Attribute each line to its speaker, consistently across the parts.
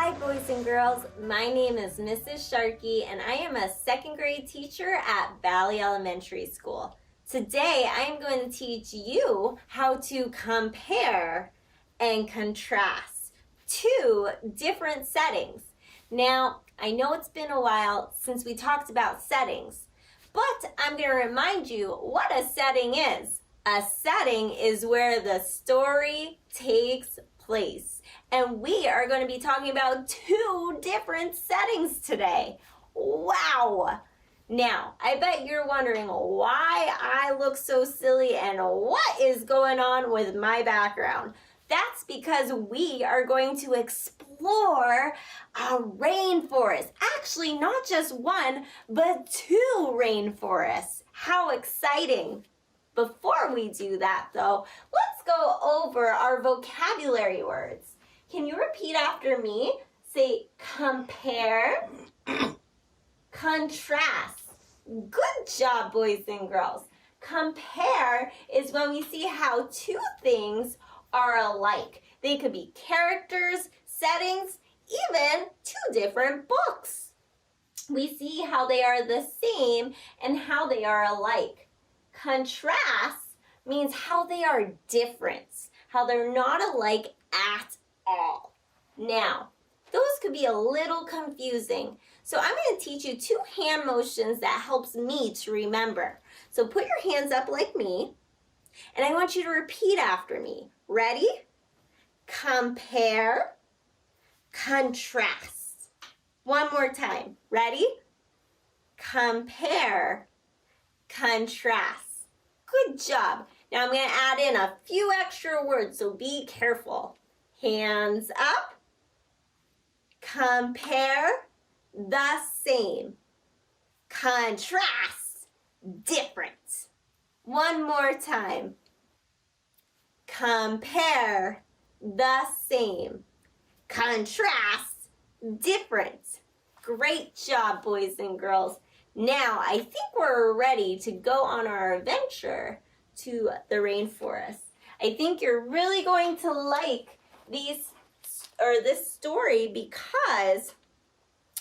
Speaker 1: Hi boys and girls, my name is Mrs. Sharkey and I am a second grade teacher at Valley Elementary School. Today I am going to teach you how to compare and contrast two different settings. Now, I know it's been a while since we talked about settings, but I'm going to remind you what a setting is. A setting is where the story takes place. And we are going to be talking about two different settings today. Wow! Now, I bet you're wondering why I look so silly and what is going on with my background. That's because we are going to explore a rainforest. Actually, not just one, but two rainforests. How exciting! Before we do that, though, let's go over our vocabulary words. Can you repeat after me? Say compare, contrast. Good job, boys and girls. Compare is when we see how two things are alike. They could be characters, settings, even two different books. We see how they are the same and how they are alike. Contrast means how they are different, how they're not alike at all. Now, those could be a little confusing. So I'm going to teach you two hand motions that helps me to remember. So put your hands up like me, and I want you to repeat after me. Ready? Compare, contrast. One more time. Ready? Compare, contrast. Good job. Now I'm going to add in a few extra words, so be careful. Hands up. Compare, the same. Contrast, different. One more time. Compare, the same. Contrast, different. Great job, boys and girls. Now, I think we're ready to go on our adventure to the rainforest. I think you're really going to like this story because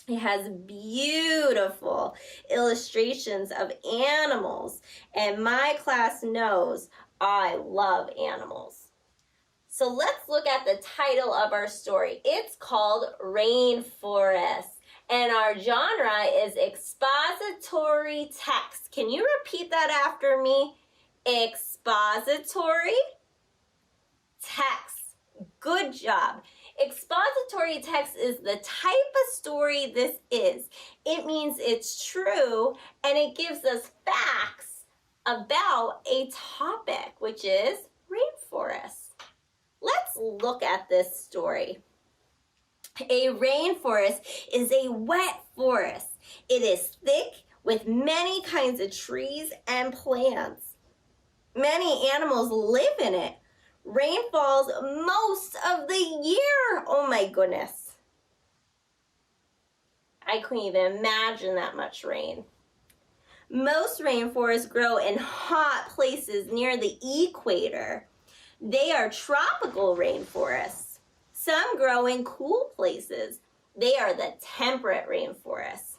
Speaker 1: it has beautiful illustrations of animals, and my class knows I love animals. So let's look at the title of our story. It's called Rainforest. And our genre is expository text. Can you repeat that after me? Expository text. Good job. Expository text is the type of story this is. It means it's true and it gives us facts about a topic, which is rainforest. Let's look at this story. A rainforest is a wet forest. It is thick with many kinds of trees and plants. Many animals live in it. Rain falls most of the year. Oh my goodness. I couldn't even imagine that much rain. Most rainforests grow in hot places near the equator. They are tropical rainforests. Some grow in cool places. They are the temperate rainforests.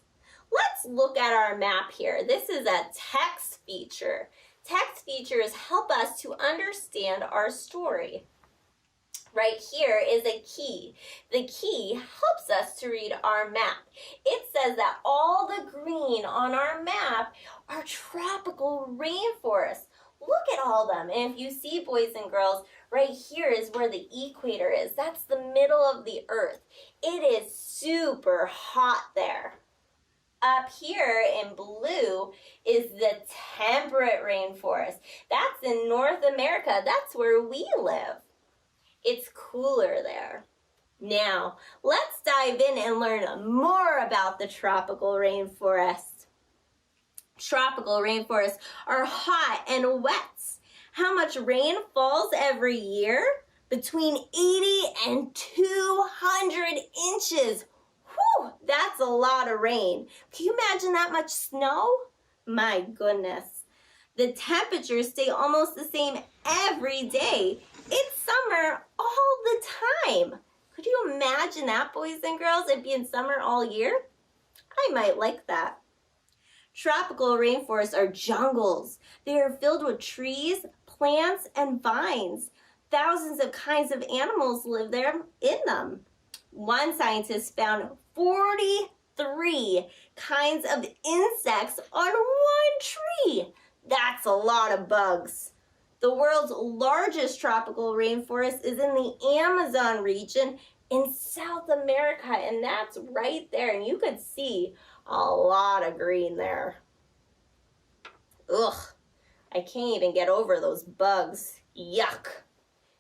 Speaker 1: Let's look at our map here. This is a text feature. Text features help us to understand our story. Right here is a key. The key helps us to read our map. It says that all the green on our map are tropical rainforests. Look at all of them. And if you see, boys and girls, right here is where the equator is. That's the middle of the earth. It is super hot there. Up here in blue is the temperate rainforest. That's in North America. That's where we live. It's cooler there. Now, let's dive in and learn more about the tropical rainforest. Tropical rainforests are hot and wet. How much rain falls every year? Between 80 and 200 inches. Whew, that's a lot of rain. Can you imagine that much snow? My goodness. The temperatures stay almost the same every day. It's summer all the time. Could Could you imagine that, boys and girls? It'd be in summer all year? I might like that. Tropical rainforests are jungles. They are filled with trees, plants, and vines. Thousands of kinds of animals live there in them. One scientist found 43 kinds of insects on one tree. That's a lot of bugs. The world's largest tropical rainforest is in the Amazon region in South America, and that's right there. And you could see a lot of green there. Ugh, I can't even get over those bugs. Yuck.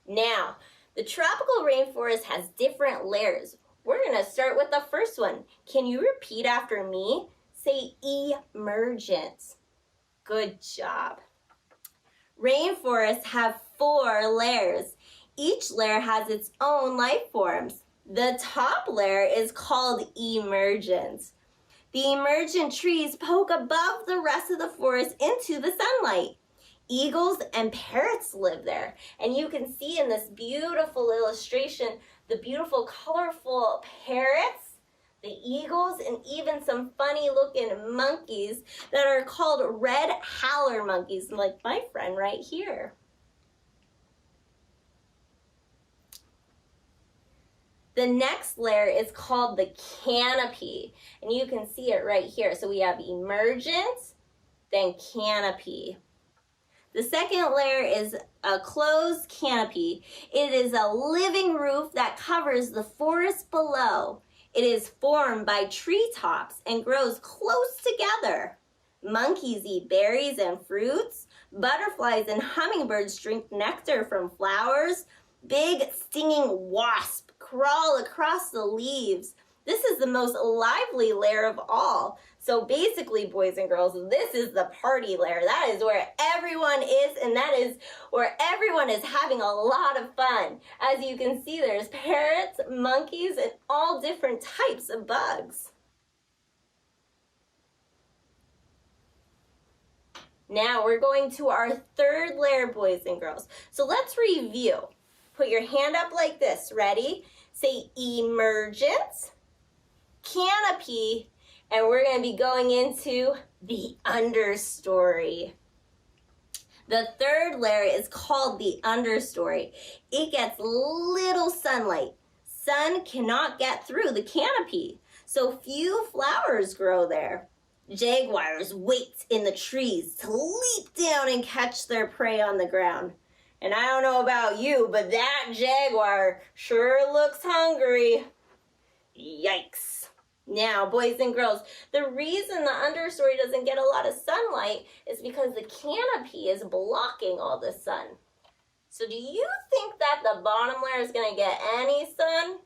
Speaker 1: Now, the tropical rainforest has different layers. We're going to start with the first one. Can you repeat after me? Say emergent. Good job. Rainforests have 4 layers. Each layer has its own life forms. The top layer is called emergent. The emergent trees poke above the rest of the forest into the sunlight. Eagles and parrots live there. And you can see in this beautiful illustration the beautiful colorful parrots, the eagles, and even some funny looking monkeys that are called red howler monkeys, like my friend right here. The next layer is called the canopy, and you can see it right here. So we have emergent, then canopy. The second layer is a closed canopy. It is a living roof that covers the forest below. It is formed by treetops and grows close together. Monkeys eat berries and fruits. Butterflies and hummingbirds drink nectar from flowers. Big stinging wasps crawl across the leaves. This is the most lively layer of all. So basically, boys and girls, this is the party layer. That is where everyone is, and that is where everyone is having a lot of fun. As you can see, there's parrots, monkeys, and all different types of bugs. Now we're going to our third layer, boys and girls. So let's review. Put your hand up like this. Ready? Say emergent, canopy, and we're going to be going into the understory. The third layer is called the understory. It gets little sunlight. Sun cannot get through the canopy, so few flowers grow there. Jaguars wait in the trees to leap down and catch their prey on the ground. And I don't know about you, but that jaguar sure looks hungry. Yikes. Now, boys and girls, the reason the understory doesn't get a lot of sunlight is because the canopy is blocking all the sun. So do you think that the bottom layer is going to get any sun?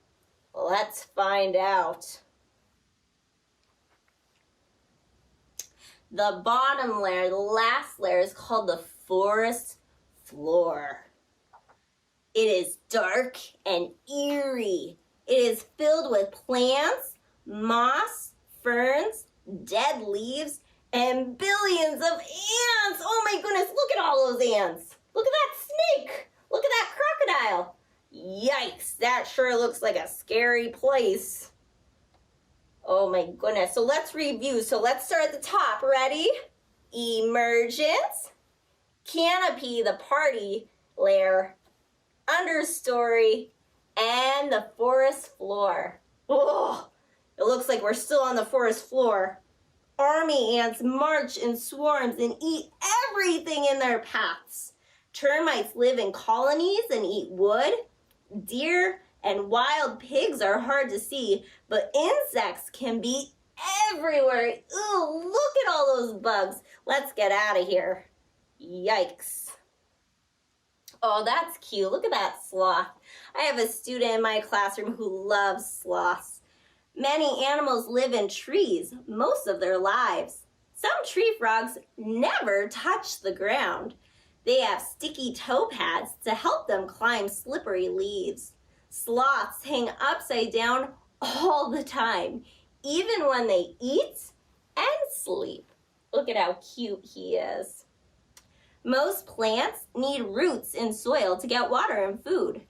Speaker 1: Let's find out. The bottom layer, the last layer, is called the forest floor. It is dark and eerie. It is filled with plants, moss, ferns, dead leaves, and billions of ants. Oh my goodness, look at all those ants. Look at that snake. Look at that crocodile. Yikes, that sure looks like a scary place. Oh my goodness. So let's review. So let's start at the top. Ready? Emergent, canopy, the party layer, understory, and the forest floor. Oh, it looks like we're still on the forest floor. Army ants march in swarms and eat everything in their paths. Termites live in colonies and eat wood. Deer and wild pigs are hard to see, but insects can be everywhere. Ooh, look at all those bugs. Let's get out of here. Yikes. Oh, that's cute. Look at that sloth. I have a student in my classroom who loves sloths. Many animals live in trees most of their lives. Some tree frogs never touch the ground. They have sticky toe pads to help them climb slippery leaves. Sloths hang upside down all the time, even when they eat and sleep. Look at how cute he is. Most plants need roots in soil to get water and food.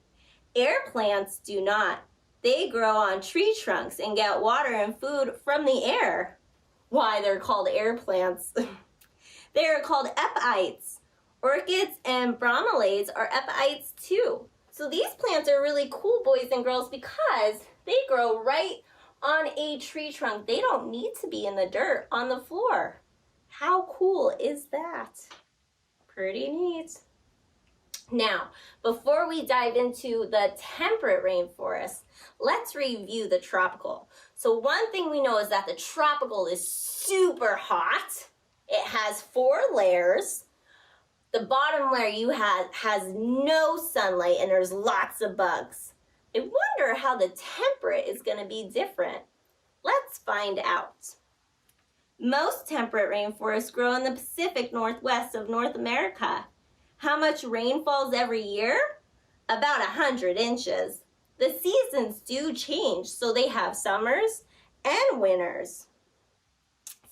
Speaker 1: Air plants do not. They grow on tree trunks and get water and food from the air. Why, they're called air plants. They are called epiphytes. Orchids and bromeliads are epiphytes too. So these plants are really cool, boys and girls, because they grow right on a tree trunk. They don't need to be in the dirt on the floor. How cool is that? Pretty neat. Now, before we dive into the temperate rainforest, let's review the tropical. So one thing we know is that the tropical is super hot. It has 4 layers. The bottom layer has no sunlight and there's lots of bugs. I wonder how the temperate is going to be different. Let's find out. Most temperate rainforests grow in the Pacific Northwest of North America. How much rain falls every year? About 100 inches. The seasons do change, so they have summers and winters.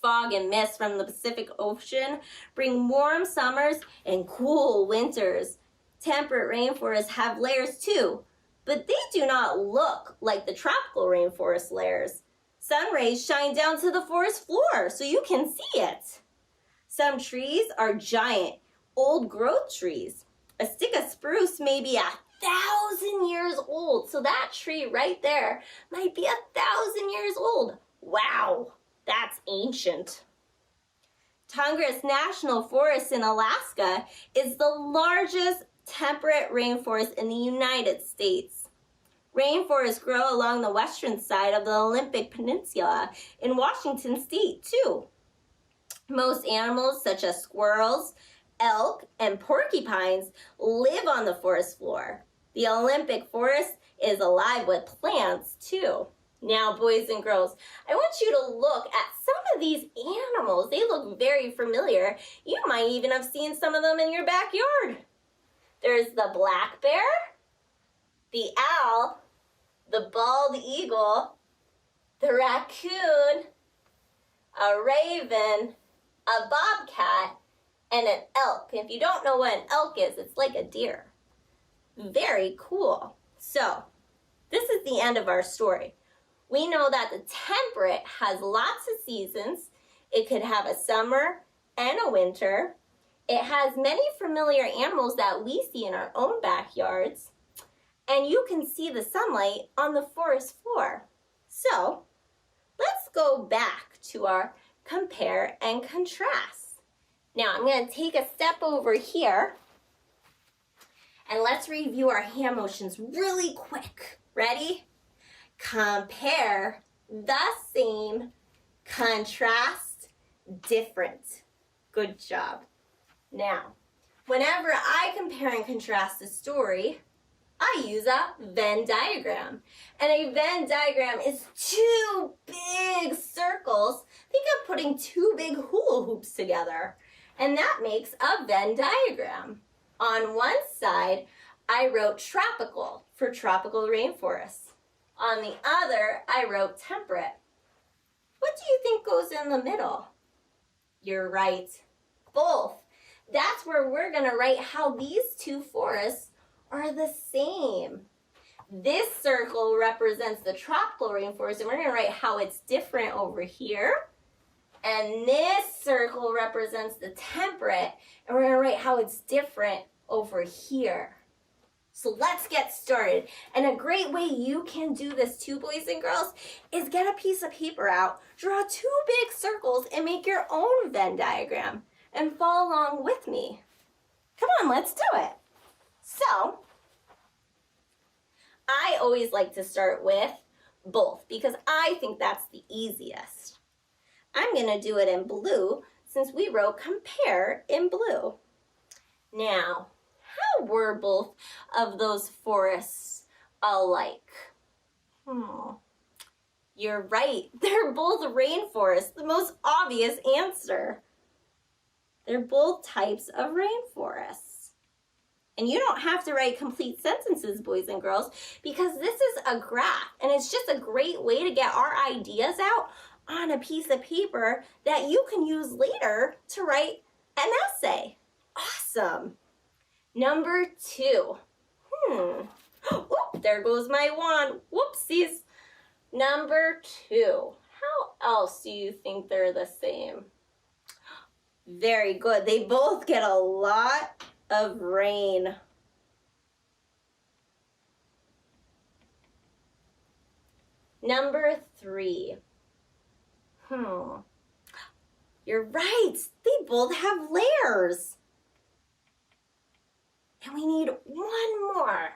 Speaker 1: Fog and mist from the Pacific Ocean bring warm summers and cool winters. Temperate rainforests have layers too, but they do not look like the tropical rainforest layers. Sun rays shine down to the forest floor so you can see it. Some trees are giant, old growth trees. A stick of spruce may be 1,000 years old, so that tree right there might be 1,000 years old. Wow, that's ancient. Tongass National Forest in Alaska is the largest temperate rainforest in the United States. Rainforests grow along the western side of the Olympic Peninsula in Washington State, too. Most animals, such as squirrels, elk, and porcupines, live on the forest floor. The Olympic Forest is alive with plants, too. Now, boys and girls, I want you to look at some of these animals. They look very familiar. You might even have seen some of them in your backyard. There's the black bear, the owl, the bald eagle, the raccoon, a raven, a bobcat, and an elk. If you don't know what an elk is, it's like a deer. Very cool. So, this is the end of our story. We know that the temperate has lots of seasons. It could have a summer and a winter. It has many familiar animals that we see in our own backyards. And you can see the sunlight on the forest floor. So, let's go back to our compare and contrast. Now, I'm going to take a step over here. And let's review our hand motions really quick. Ready? Compare, the same, contrast, different. Good job. Now, whenever I compare and contrast a story, I use a Venn diagram. And a Venn diagram is 2 big circles. Think of putting 2 big hula hoops together. And that makes a Venn diagram. On one side, I wrote tropical for tropical rainforests. On the other, I wrote temperate. What do you think goes in the middle? You're right, both. That's where we're going to write how these 2 forests are the same. This circle represents the tropical rainforest, and we're going to write how it's different over here. And this circle represents the temperate, and we're going to write how it's different over here. So let's get started. And a great way you can do this too, boys and girls, is get a piece of paper out, draw 2 big circles, and make your own Venn diagram. And follow along with me. Come on, let's do it. So, I always like to start with both because I think that's the easiest. I'm going to do it in blue since we wrote compare in blue. Now, how were both of those forests alike? You're right. They're both rainforests. The most obvious answer. They're both types of rainforests. And you don't have to write complete sentences, boys and girls, because this is a graph. And it's just a great way to get our ideas out on a piece of paper that you can use later to write an essay. Awesome. Number 2. Oops. there goes my wand. Whoopsies. Number 2. How else do you think they're the same? Very good. They both get a lot of rain. Number 3. You're right. They both have layers. And we need one more.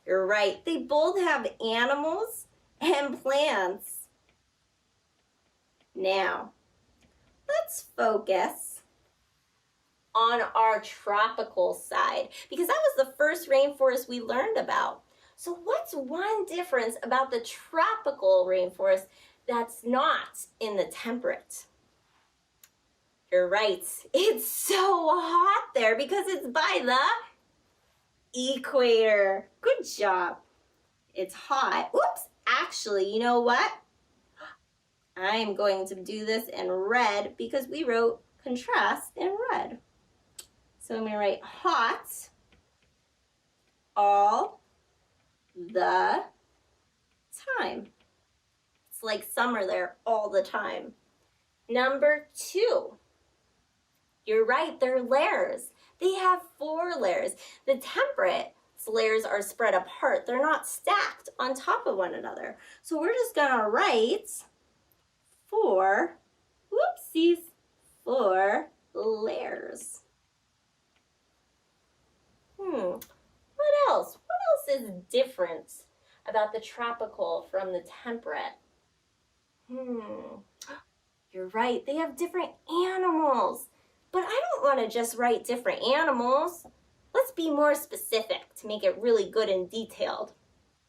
Speaker 1: You're right. They both have animals and plants. Now, let's focus on our tropical side, because that was the first rainforest we learned about. So what's one difference about the tropical rainforest that's not in the temperate? You're right. It's so hot there because it's by the equator. Good job. It's hot. Whoops. Actually, you know what? I'm going to do this in red because we wrote contrast in red. So I'm going to write hot all the time. It's like summer there all the time. Number 2. You're right, they're layers. They have 4 layers. The temperate layers are spread apart. They're not stacked on top of one another. So we're just gonna write 4, whoopsies, 4 layers. What else? What else is different about the tropical from the temperate? You're right, they have different animals. But I don't want to just write different animals. Let's be more specific to make it really good and detailed.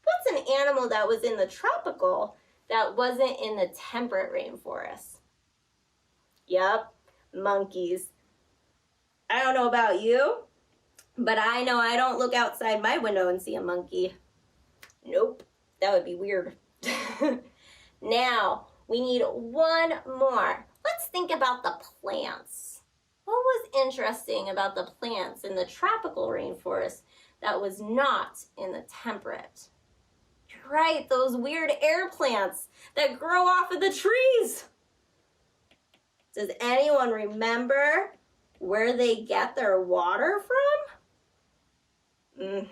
Speaker 1: What's an animal that was in the tropical that wasn't in the temperate rainforest? Yep, monkeys. I don't know about you, but I know I don't look outside my window and see a monkey. Nope, that would be weird. Now, we need one more. Let's think about the plants. What was interesting about the plants in the tropical rainforest that was not in the temperate? You're right, those weird air plants that grow off of the trees. Does anyone remember where they get their water from?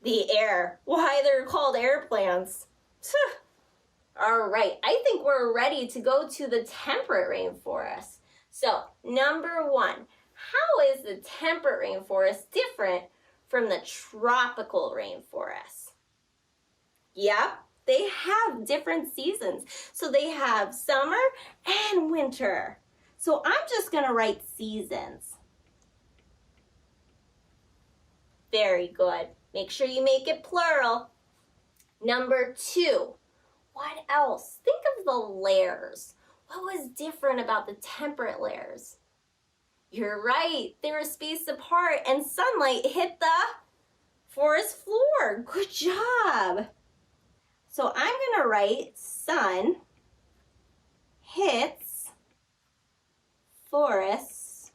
Speaker 1: The air. Why they're called air plants. All right, I think we're ready to go to the temperate rainforest. So, number 1, how is the temperate rainforest different from the tropical rainforest? Yep, they have different seasons. So they have summer and winter. So I'm just going to write seasons. Very good. Make sure you make it plural. Number 2, what else? Think of the layers. What was different about the temperate layers? You're right, they were spaced apart and sunlight hit the forest floor. Good job. So I'm gonna write sun hits forest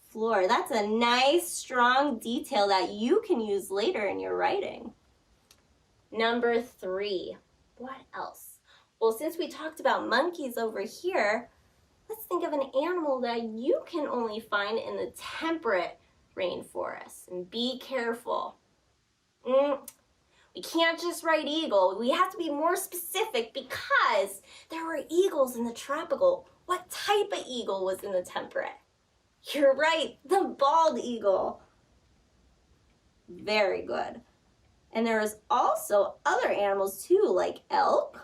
Speaker 1: floor. That's a nice, strong detail that you can use later in your writing. Number 3, what else? Well, since we talked about monkeys over here, let's think of an animal that you can only find in the temperate rainforest. And be careful. We can't just write eagle. We have to be more specific because there were eagles in the tropical. What type of eagle was in the temperate? You're right, the bald eagle. Very good. And there was also other animals too, like elk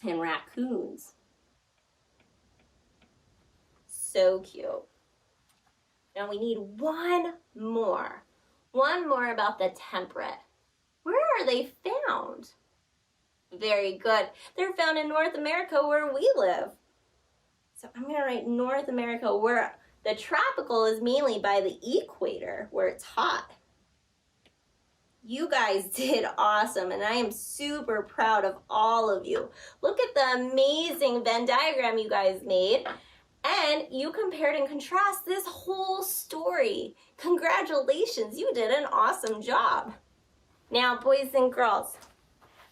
Speaker 1: and raccoons. So cute. Now we need one more about the temperate. Where are they found? Very good. They're found in North America where we live. So I'm going to write North America, where the tropical is mainly by the equator, where it's hot. You guys did awesome, and I am super proud of all of you. Look at the amazing Venn diagram you guys made. And you compared and contrast this whole story. Congratulations, you did an awesome job. Now, boys and girls,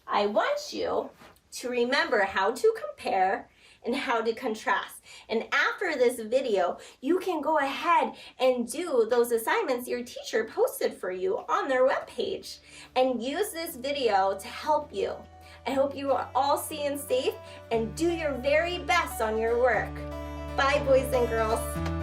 Speaker 1: I want you to remember how to compare and how to contrast. And after this video, you can go ahead and do those assignments your teacher posted for you on their webpage and use this video to help you. I hope you are all staying safe and do your very best on your work. Bye, boys and girls.